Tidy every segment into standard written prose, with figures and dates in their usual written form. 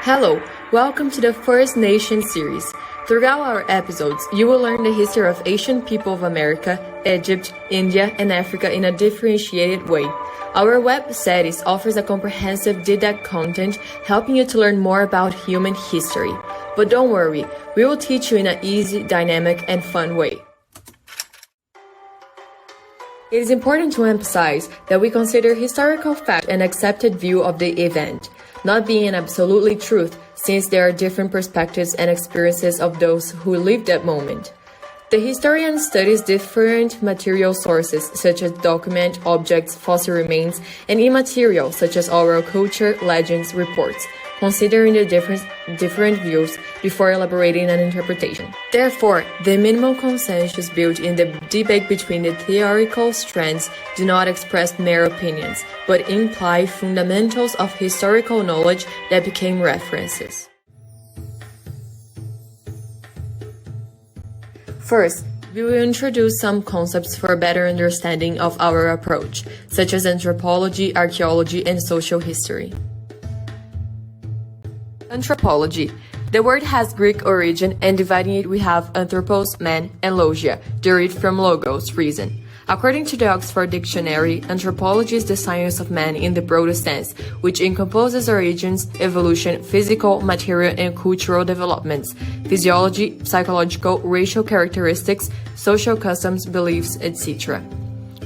Hello, welcome to the First Nation series. Throughout our episodes, you will learn the history of Asian people of America, Egypt, India, and Africa in a differentiated way. Our web series offers a comprehensive didact content helping you to learn more about human history. But don't worry, we will teach you in an easy, dynamic, and fun way. It is important to emphasize that we consider historical fact an accepted view of the event, not being an absolutely truth, since there are different perspectives and experiences of those who lived that moment. The historian studies different material sources such as document, objects, fossil remains, and immaterial such as oral culture, legends, reports, considering the different views before elaborating an interpretation. Therefore, the minimal consensus built in the debate between the theoretical strands do not express mere opinions, but imply fundamentals of historical knowledge that became references. First, we will introduce some concepts for a better understanding of our approach, such as anthropology, archaeology, and social history. Anthropology. The word has Greek origin, and dividing it we have anthropos, man, and logia, derived from logos, reason. According to the Oxford Dictionary, anthropology is the science of man in the broadest sense, which encompasses origins, evolution, physical, material, and cultural developments, physiology, psychological, racial characteristics, social customs, beliefs, etc.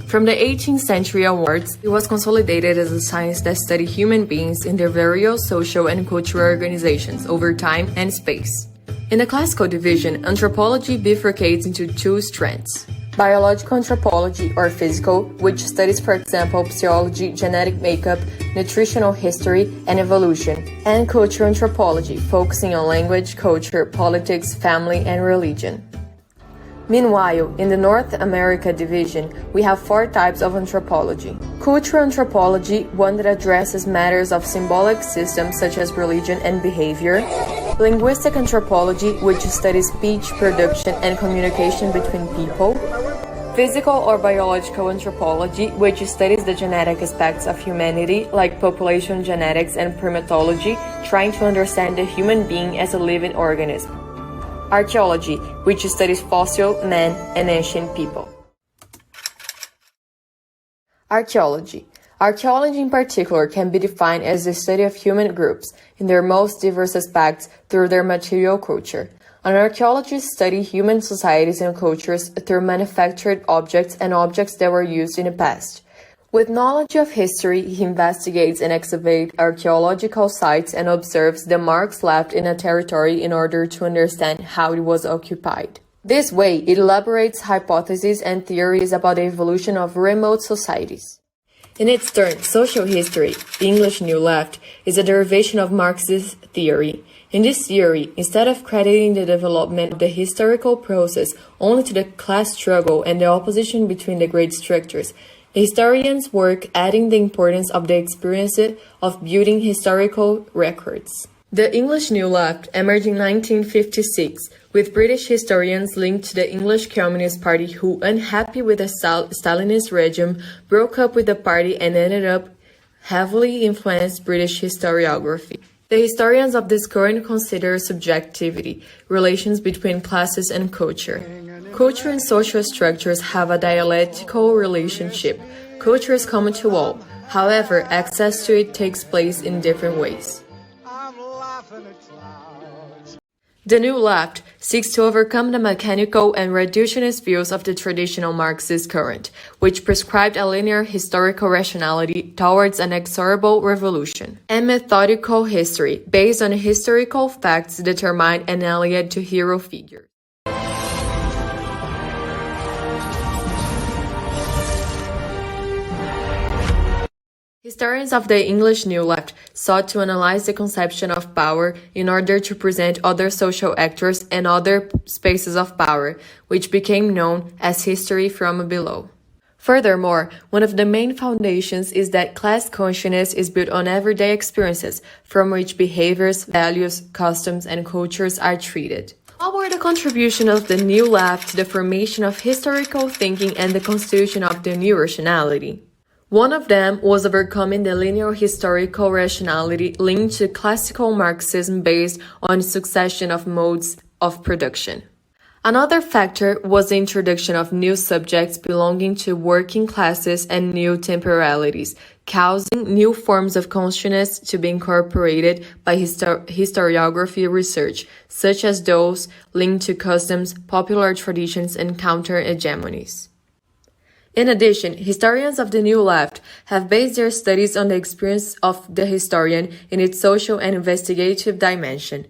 From the 18th century onwards, it was consolidated as a science that studied human beings in their various social and cultural organizations over time and space. In the classical division, anthropology bifurcates into two strands. Biological anthropology, or physical, which studies, for example, physiology, genetic makeup, nutritional history, and evolution, and cultural anthropology, focusing on language, culture, politics, family, and religion. Meanwhile, in the North America division, we have four types of anthropology. Cultural anthropology, one that addresses matters of symbolic systems such as religion and behavior. Linguistic anthropology, which studies speech, production, and communication between people. Physical or biological anthropology, which studies the genetic aspects of humanity, like population genetics and primatology, trying to understand the human being as a living organism. Archaeology, which studies fossil, man, and ancient people. Archaeology. Archaeology in particular can be defined as the study of human groups in their most diverse aspects through their material culture. An archaeologist studies human societies and cultures through manufactured objects and objects that were used in the past. With knowledge of history, he investigates and excavates archaeological sites and observes the marks left in a territory in order to understand how it was occupied. This way, it elaborates hypotheses and theories about the evolution of remote societies. In its turn, social history, the English New Left, is a derivation of Marxist theory. In this theory, instead of crediting the development of the historical process only to the class struggle and the opposition between the great structures, the historians work adding the importance of the experience of building historical records. The English New Left emerged in 1956, with British historians linked to the English Communist Party who, unhappy with the Stalinist regime, broke up with the party and ended up heavily influenced British historiography. The historians of this current consider subjectivity, relations between classes and culture. Culture and social structures have a dialectical relationship. Culture is common to all. However, access to it takes place in different ways. The New Left seeks to overcome the mechanical and reductionist views of the traditional Marxist current, which prescribed a linear historical rationality towards an inexorable revolution, and methodical history, based on historical facts determined and allied to hero figures. Historians of the English New Left sought to analyze the conception of power in order to present other social actors and other spaces of power, which became known as history from below. Furthermore, one of the main foundations is that class consciousness is built on everyday experiences, from which behaviors, values, customs, and cultures are treated. What were the contributions of the New Left to the formation of historical thinking and the constitution of the new rationality? One of them was overcoming the linear historical rationality linked to classical Marxism based on a succession of modes of production. Another factor was the introduction of new subjects belonging to working classes and new temporalities, causing new forms of consciousness to be incorporated by historiography research, such as those linked to customs, popular traditions, and counter-hegemonies. In addition, historians of the New Left have based their studies on the experience of the historian in its social and investigative dimension.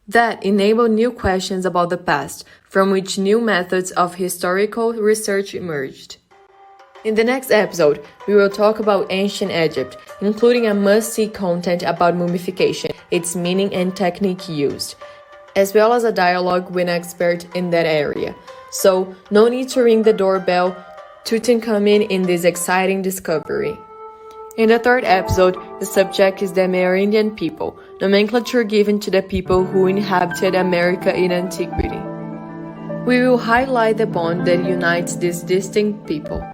That enabled new questions about the past, from which new methods of historical research emerged. In the next episode, we will talk about ancient Egypt, including a must-see content about mummification, its meaning and technique used, as well as a dialogue with an expert in that area. So, no need to ring the doorbell to come in this exciting discovery. In the third episode, the subject is the Amerindian people, nomenclature given to the people who inhabited America in antiquity. We will highlight the bond that unites these distinct people,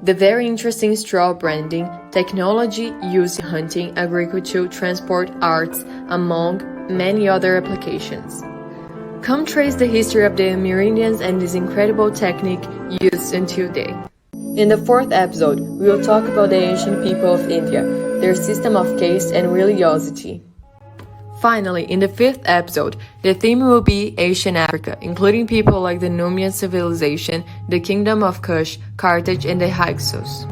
the very interesting straw branding, technology used in hunting, agriculture, transport, arts, among many other applications. Come trace the history of the Amerindians and this incredible technique used until today. In the fourth episode, we will talk about the ancient people of India, their system of caste and religiosity. Finally, in the fifth episode, the theme will be Ancient Africa, including people like the Numidian civilization, the Kingdom of Kush, Carthage, and the Hyksos.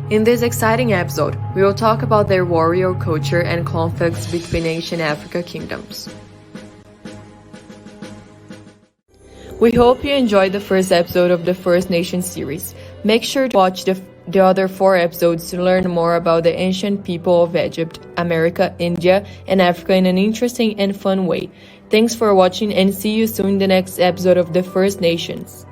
In this exciting episode, we will talk about their warrior culture and conflicts between ancient Africa kingdoms. We hope you enjoyed the first episode of the First Nation series. Make sure to watch the other 4 episodes to learn more about the ancient people of Egypt, America, India, and Africa in an interesting and fun way. Thanks for watching and see you soon in the next episode of the First Nations.